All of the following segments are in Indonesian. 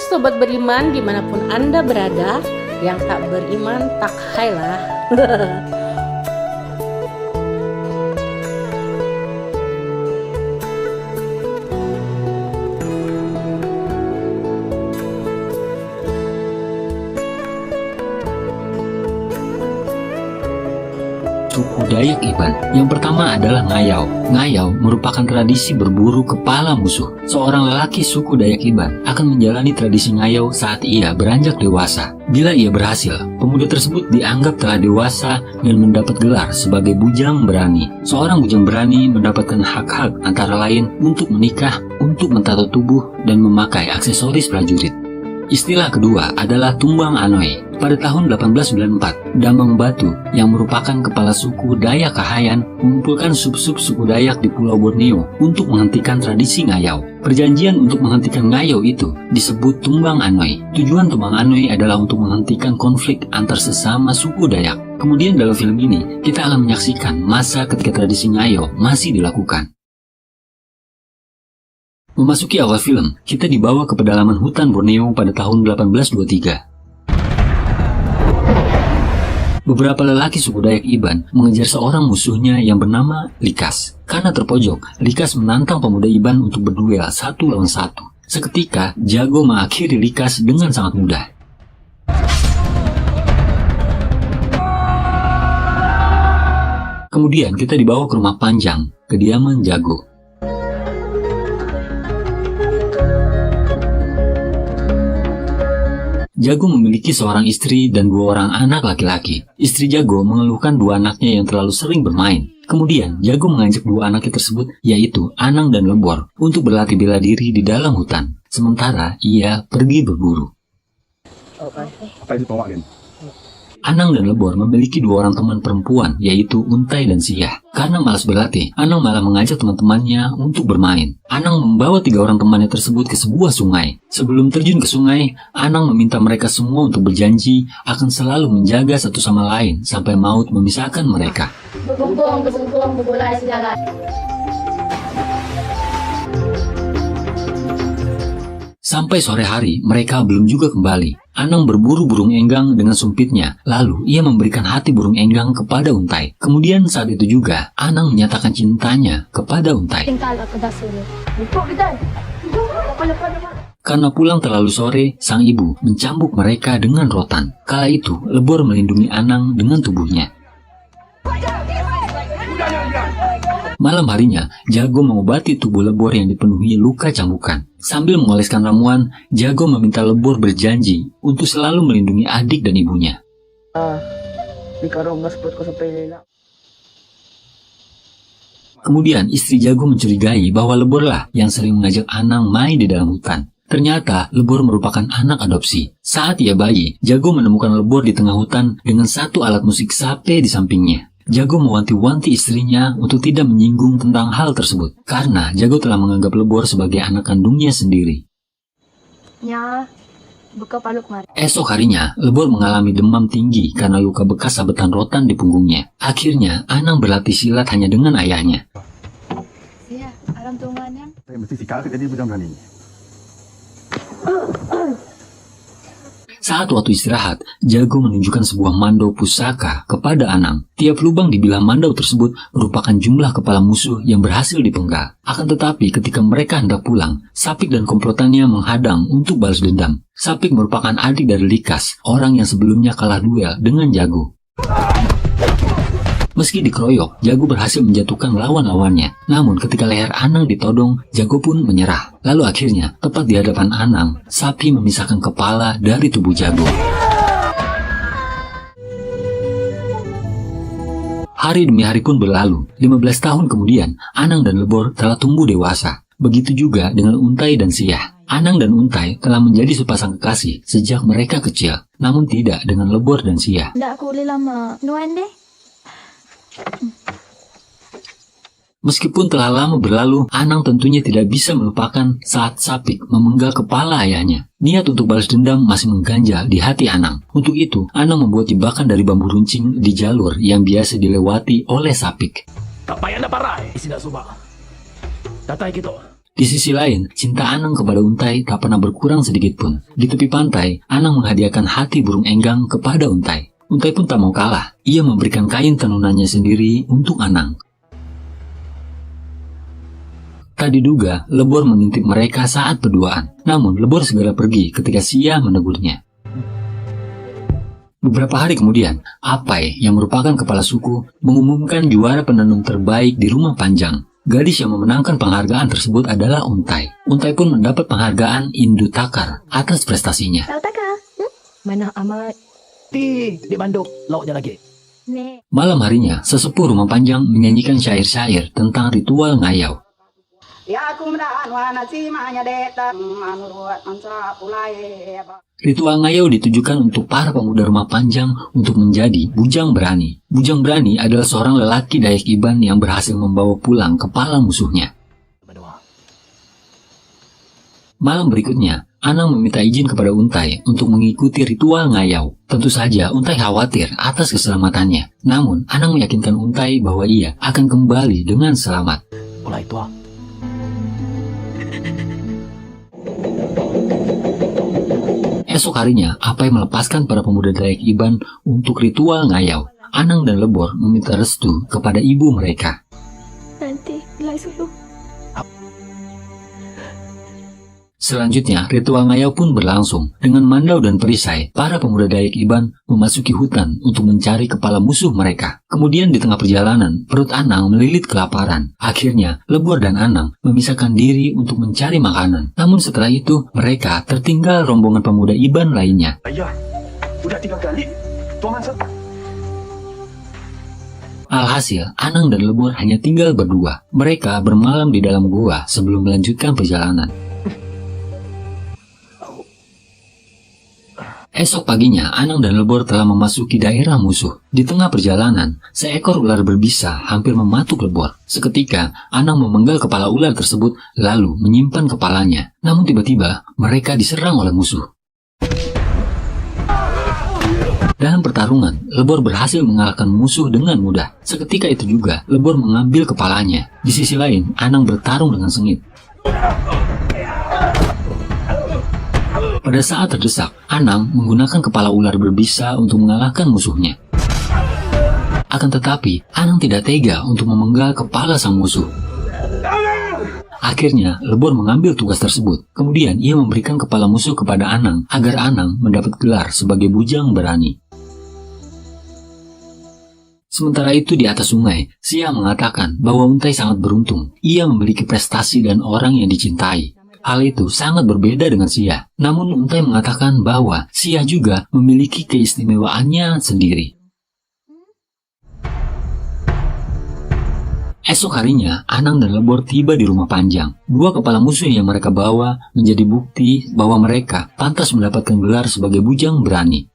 Sobat Beriman dimanapun Anda berada, yang tak beriman tak haylah. Suku Dayak Iban. Yang pertama adalah ngayau. Ngayau merupakan tradisi berburu kepala musuh. Seorang lelaki suku Dayak Iban akan menjalani tradisi ngayau saat ia beranjak dewasa. Bila ia berhasil, pemuda tersebut dianggap telah dewasa dan mendapat gelar sebagai bujang berani. Seorang bujang berani mendapatkan hak-hak antara lain untuk menikah, untuk mentato tubuh, dan memakai aksesoris prajurit. Istilah kedua adalah Tumbang Anoy. Pada tahun 1894, Damang Batu yang merupakan kepala suku Dayak Kahayan mengumpulkan sub-sub suku Dayak di Pulau Borneo untuk menghentikan tradisi ngayau. Perjanjian untuk menghentikan ngayau itu disebut Tumbang Anoy. Tujuan Tumbang Anoy adalah untuk menghentikan konflik antar sesama suku Dayak. Kemudian dalam film ini, kita akan menyaksikan masa ketika tradisi ngayau masih dilakukan. Memasuki awal film, kita dibawa ke pedalaman hutan Borneo pada tahun 1823. Beberapa lelaki suku Dayak Iban mengejar seorang musuhnya yang bernama Likas. Karena terpojok, Likas menantang pemuda Iban untuk berduel 1 lawan 1. Seketika, Jago mengakhiri Likas dengan sangat mudah. Kemudian kita dibawa ke rumah Panjang, kediaman Jago. Jago memiliki seorang istri dan 2 orang anak laki-laki. Istri Jago mengeluhkan 2 anaknya yang terlalu sering bermain. Kemudian, Jago mengajak 2 anaknya tersebut, yaitu Anang dan Lebor, untuk berlatih bela diri di dalam hutan. Sementara ia pergi berburu. Apa yang dibawa, Gen? Anang dan Lebor memiliki 2 orang teman perempuan, yaitu Untai dan Siah. Karena malas berlatih, Anang malah mengajak teman-temannya untuk bermain. Anang membawa 3 orang temannya tersebut ke sebuah sungai. Sebelum terjun ke sungai, Anang meminta mereka semua untuk berjanji akan selalu menjaga satu sama lain sampai maut memisahkan mereka. Berkumpul berbola segala. Sampai sore hari, mereka belum juga kembali. Anang berburu burung enggang dengan sumpitnya. Lalu, ia memberikan hati burung enggang kepada Untai. Kemudian saat itu juga, Anang menyatakan cintanya kepada Untai. Karena pulang terlalu sore, sang ibu mencambuk mereka dengan rotan. Kala itu, Lebor melindungi Anang dengan tubuhnya. Malam harinya, Jago mengobati tubuh Lebor yang dipenuhi luka cambukan. Sambil mengoleskan ramuan, Jago meminta Lebor berjanji untuk selalu melindungi adik dan ibunya. Kemudian istri Jago mencurigai bahwa Lebor lah yang sering mengajak Anang main di dalam hutan. Ternyata Lebor merupakan anak adopsi. Saat ia bayi, Jago menemukan Lebor di tengah hutan dengan 1 alat musik sape di sampingnya. Jago mewanti-wanti istrinya untuk tidak menyinggung tentang hal tersebut, karena Jago telah menganggap Lebor sebagai anak kandungnya sendiri. Esok harinya, Lebor mengalami demam tinggi karena luka bekas sabetan rotan di punggungnya. Akhirnya, Anang berlatih silat hanya dengan ayahnya. Mesti sikap jadi bujang berani. Saat waktu istirahat, Jago menunjukkan sebuah mandau pusaka kepada Anang. Tiap lubang di bilah mandau tersebut merupakan jumlah kepala musuh yang berhasil dipenggal. Akan tetapi ketika mereka hendak pulang, Sapik dan komplotannya menghadang untuk balas dendam. Sapik merupakan adik dari Likas, orang yang sebelumnya kalah duel dengan Jago. Meski dikeroyok, Jago berhasil menjatuhkan lawan-lawannya. Namun ketika leher Anang ditodong, Jago pun menyerah. Lalu akhirnya, tepat di hadapan Anang, sapi memisahkan kepala dari tubuh Jago. Hari demi hari pun berlalu. 15 tahun kemudian, Anang dan Lebor telah tumbuh dewasa. Begitu juga dengan Untai dan Siah. Anang dan Untai telah menjadi sepasang kekasih sejak mereka kecil. Namun tidak dengan Lebor dan Siah. Meskipun telah lama berlalu, Anang tentunya tidak bisa melupakan saat Sapik memenggal kepala ayahnya. Niat untuk balas dendam masih mengganjal di hati Anang. Untuk itu, Anang membuat jebakan dari bambu runcing di jalur yang biasa dilewati oleh Sapik. Di sisi lain, cinta Anang kepada untai tak pernah berkurang sedikit pun. Di tepi pantai, Anang menghadiahkan hati burung enggang kepada untai. Untai pun tak mau kalah. Ia memberikan kain tenunannya sendiri untuk Anang. Tak diduga, Lebor mengintip mereka saat berduaan. Namun, Lebor segera pergi ketika Sia menegurnya. Beberapa hari kemudian, Apai yang merupakan kepala suku mengumumkan juara penenun terbaik di Rumah Panjang. Gadis yang memenangkan penghargaan tersebut adalah Untai. Untai pun mendapat penghargaan Indu Takar atas prestasinya. Tahu tak kah? Mana amat di Bandung lauknya lagi. Nek. Malam harinya, sesepuh Rumah Panjang menyanyikan syair-syair tentang ritual ngayau. Ritual ngayau ditujukan untuk para pemuda Rumah Panjang untuk menjadi bujang berani. Bujang berani adalah seorang lelaki Dayak Iban yang berhasil membawa pulang kepala musuhnya. Malam berikutnya, Anang meminta izin kepada Untai untuk mengikuti ritual ngayau. Tentu saja Untai khawatir atas keselamatannya. Namun, Anang meyakinkan Untai bahwa ia akan kembali dengan selamat. Mulai tua. Esok harinya, Apai melepaskan para pemuda Dayak Iban untuk ritual ngayau. Anang dan Lebor meminta restu kepada ibu mereka. Nanti Lai Sulu. Selanjutnya, ritual ngayau pun berlangsung. Dengan Mandau dan Perisai, para pemuda Dayak Iban memasuki hutan untuk mencari kepala musuh mereka. Kemudian di tengah perjalanan, perut Anang melilit kelaparan. Akhirnya, Lebor dan Anang memisahkan diri untuk mencari makanan. Namun setelah itu, mereka tertinggal rombongan pemuda Iban lainnya. Ayah, udah 3 kali. Tuan Mansur. Alhasil, Anang dan Lebor hanya tinggal berdua. Mereka bermalam di dalam gua sebelum melanjutkan perjalanan. Esok paginya, Anang dan Lebor telah memasuki daerah musuh. Di tengah perjalanan, seekor ular berbisa hampir mematuk Lebor. Seketika, Anang memenggal kepala ular tersebut, lalu menyimpan kepalanya. Namun tiba-tiba, mereka diserang oleh musuh. Dalam pertarungan, Lebor berhasil mengalahkan musuh dengan mudah. Seketika itu juga, Lebor mengambil kepalanya. Di sisi lain, Anang bertarung dengan sengit. Pada saat terdesak, Anang menggunakan kepala ular berbisa untuk mengalahkan musuhnya. Akan tetapi, Anang tidak tega untuk memenggal kepala sang musuh. Akhirnya, Lebor mengambil tugas tersebut. Kemudian, ia memberikan kepala musuh kepada Anang agar Anang mendapat gelar sebagai bujang berani. Sementara itu di atas sungai, Sia mengatakan bahwa Untai sangat beruntung. Ia memiliki prestasi dan orang yang dicintai. Hal itu sangat berbeda dengan Sia. Namun Untai mengatakan bahwa Sia juga memiliki keistimewaannya sendiri. Esok harinya, Anang dan Lebor tiba di Rumah Panjang. 2 kepala musuh yang mereka bawa menjadi bukti bahwa mereka pantas mendapatkan gelar sebagai bujang berani.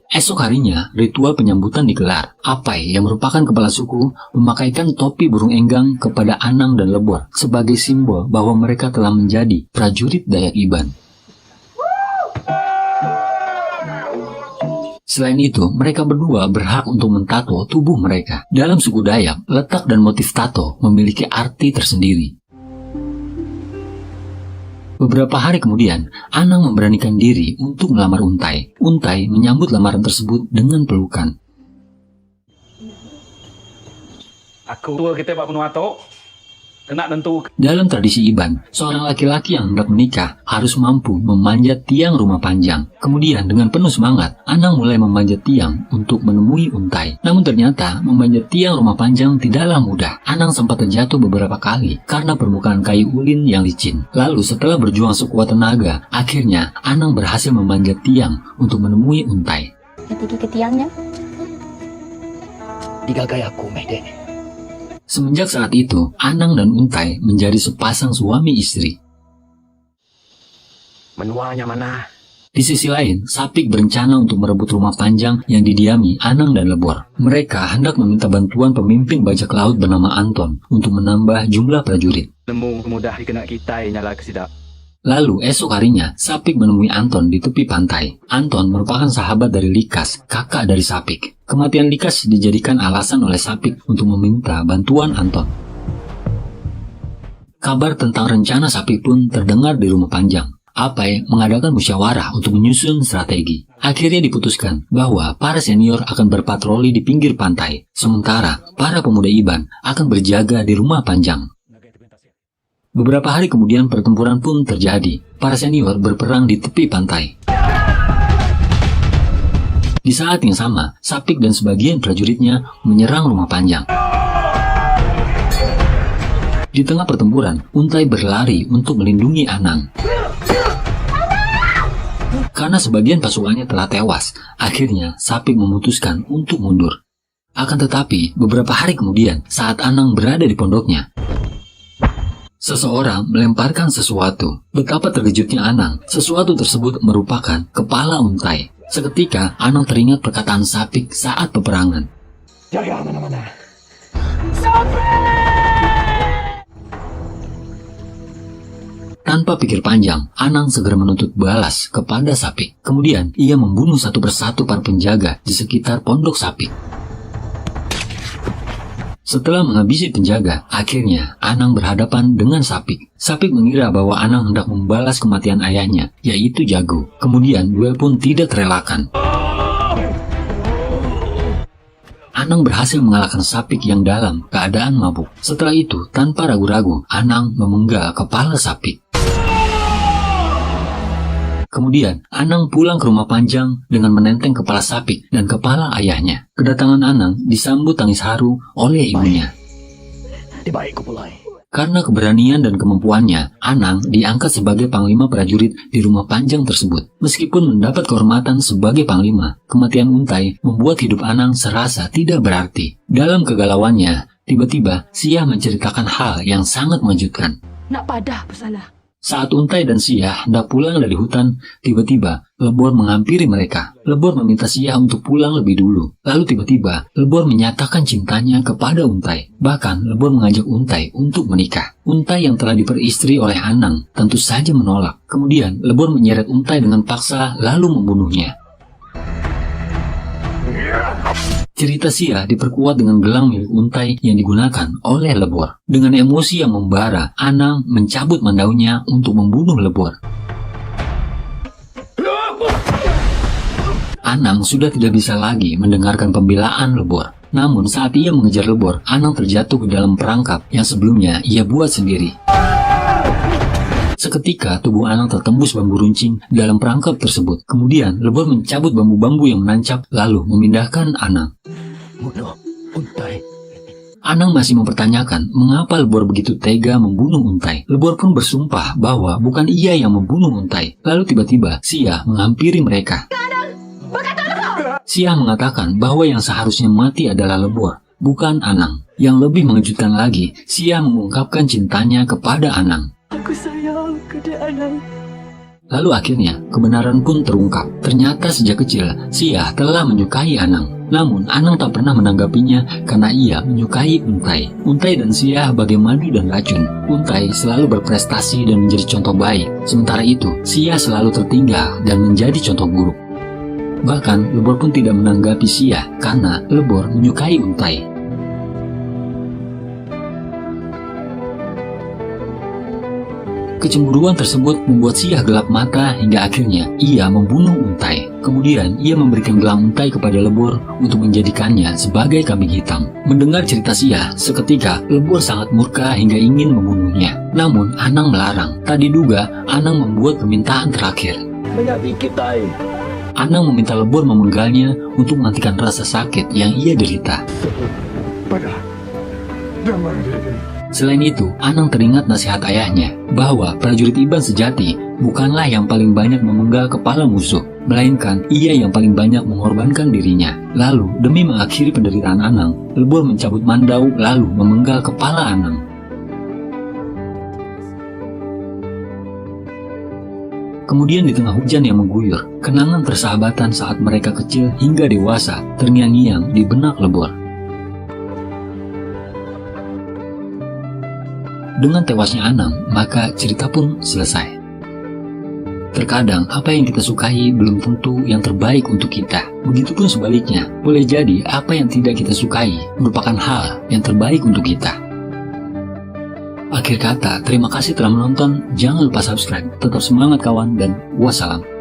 Esok harinya, ritual penyambutan digelar. Apai, yang merupakan kepala suku, memakaikan topi burung enggang kepada Anang dan Lebor sebagai simbol bahwa mereka telah menjadi prajurit Dayak Iban. Selain itu, mereka berdua berhak untuk mentato tubuh mereka. Dalam suku Dayak, letak dan motif tato memiliki arti tersendiri. Beberapa hari kemudian, Anang memberanikan diri untuk melamar Untai. Untai menyambut lamaran tersebut dengan pelukan. Aku tua kita Pak Penuato. Kena tentu. Dalam tradisi Iban, seorang laki-laki yang hendak menikah harus mampu memanjat tiang Rumah Panjang. Kemudian dengan penuh semangat, Anang mulai memanjat tiang untuk menemui Untai. Namun ternyata memanjat tiang Rumah Panjang tidaklah mudah. Anang sempat terjatuh beberapa kali karena permukaan kayu ulin yang licin. Lalu setelah berjuang sekuat tenaga, akhirnya Anang berhasil memanjat tiang untuk menemui Untai. Tinggi ke tiangnya. Digagai aku, Mehde. Semenjak saat itu, Anang dan Untai menjadi sepasang suami istri. Menuanya mana? Di sisi lain, Sapik berencana untuk merebut Rumah Panjang yang didiami Anang dan Lebor. Mereka hendak meminta bantuan pemimpin bajak laut bernama Anton untuk menambah jumlah prajurit. Lemu mudah dikena kita nyala kesidap. Lalu esok harinya, Sapik menemui Anton di tepi pantai. Anton merupakan sahabat dari Likas, kakak dari Sapik. Kematian Likas dijadikan alasan oleh Sapik untuk meminta bantuan Anton. Kabar tentang rencana Sapik pun terdengar di rumah Panjang. Apai mengadakan musyawarah untuk menyusun strategi. Akhirnya diputuskan bahwa para senior akan berpatroli di pinggir pantai, sementara para pemuda Iban akan berjaga di rumah Panjang. Beberapa hari kemudian pertempuran pun terjadi. Para senior berperang di tepi pantai. Di saat yang sama, Sapik dan sebagian prajuritnya menyerang rumah Panjang. Di tengah pertempuran, Untai berlari untuk melindungi Anang. Karena sebagian pasukannya telah tewas, akhirnya Sapik memutuskan untuk mundur. Akan tetapi, beberapa hari kemudian, saat Anang berada di pondoknya, seseorang melemparkan sesuatu. Betapa terkejutnya Anang. Sesuatu tersebut merupakan kepala Untai. Seketika, Anang teringat perkataan Sapik saat peperangan. Jaga mana-mana. Tanpa pikir panjang, Anang segera menuntut balas kepada Sapik. Kemudian, ia membunuh satu persatu para penjaga di sekitar pondok Sapik. Setelah menghabisi penjaga, akhirnya Anang berhadapan dengan Sapik. Sapik mengira bahwa Anang hendak membalas kematian ayahnya, yaitu Jago. Kemudian, duel pun tidak terelakkan. Anang berhasil mengalahkan Sapik yang dalam keadaan mabuk. Setelah itu, tanpa ragu-ragu, Anang memenggal kepala Sapik. Kemudian, Anang pulang ke rumah Panjang dengan menenteng kepala Sapik dan kepala ayahnya. Kedatangan Anang disambut tangis haru oleh ibunya. Di baik Kupulai. Karena keberanian dan kemampuannya, Anang diangkat sebagai panglima prajurit di rumah Panjang tersebut. Meskipun mendapat kehormatan sebagai panglima, kematian Untai membuat hidup Anang serasa tidak berarti. Dalam kegalauannya, tiba-tiba Siah menceritakan hal yang sangat mengejutkan. Nak padah bersalah. Saat Untai dan Siah hendak pulang dari hutan, tiba-tiba Lebor menghampiri mereka. Lebor meminta Siah untuk pulang lebih dulu. Lalu tiba-tiba Lebor menyatakan cintanya kepada Untai. Bahkan Lebor mengajak Untai untuk menikah. Untai yang telah diperistri oleh Anang tentu saja menolak. Kemudian Lebor menyeret Untai dengan paksa lalu membunuhnya. Cerita Siah diperkuat dengan gelang milik Untai yang digunakan oleh Lebor. Dengan emosi yang membara, Anang mencabut mandaunya untuk membunuh Lebor. Anang sudah tidak bisa lagi mendengarkan pembelaan Lebor. Namun saat ia mengejar Lebor, Anang terjatuh ke dalam perangkap yang sebelumnya ia buat sendiri. Seketika tubuh Anang tertembus bambu runcing dalam perangkap tersebut. Kemudian Lebor mencabut bambu-bambu yang menancap lalu memindahkan Anang. Bunuh Untai. Anang masih mempertanyakan mengapa Lebor begitu tega membunuh Untai. Lebor pun bersumpah bahwa bukan ia yang membunuh Untai. Lalu tiba-tiba Siah menghampiri mereka. Siah mengatakan bahwa yang seharusnya mati adalah Lebor, bukan Anang. Yang lebih mengejutkan lagi, Siah mengungkapkan cintanya kepada Anang. Aku sayang kepada Anang. Lalu akhirnya kebenaran pun terungkap. Ternyata sejak kecil Siah telah menyukai Anang. Namun Anang tak pernah menanggapinya karena ia menyukai Untai. Untai dan Siah bagai madu dan racun. Untai selalu berprestasi dan menjadi contoh baik. Sementara itu Siah selalu tertinggal dan menjadi contoh buruk. Bahkan Lebor pun tidak menanggapi Siah karena Lebor menyukai Untai. Kecemburuan tersebut membuat Siah gelap mata hingga akhirnya ia membunuh Untai. Kemudian ia memberikan gelang Untai kepada Lebor untuk menjadikannya sebagai kambing hitam. Mendengar cerita Siah, seketika Lebor sangat murka hingga ingin membunuhnya. Namun Anang melarang. Tak diduga Anang membuat permintaan terakhir. Banyak dikit, Tai. Anang meminta Lebor memenggalnya untuk menghentikan rasa sakit yang ia derita. Pada damai diri. Selain itu, Anang teringat nasihat ayahnya bahwa prajurit Iban sejati bukanlah yang paling banyak memenggal kepala musuh, melainkan ia yang paling banyak mengorbankan dirinya. Lalu, demi mengakhiri penderitaan Anang, Lebor mencabut mandau lalu memenggal kepala Anang. Kemudian di tengah hujan yang mengguyur, kenangan persahabatan saat mereka kecil hingga dewasa terngiang-ngiang di benak Lebor. Dengan tewasnya Anang, maka cerita pun selesai. Terkadang apa yang kita sukai belum tentu yang terbaik untuk kita. Begitupun sebaliknya, boleh jadi apa yang tidak kita sukai merupakan hal yang terbaik untuk kita. Akhir kata, terima kasih telah menonton. Jangan lupa subscribe. Tetap semangat kawan dan wassalam.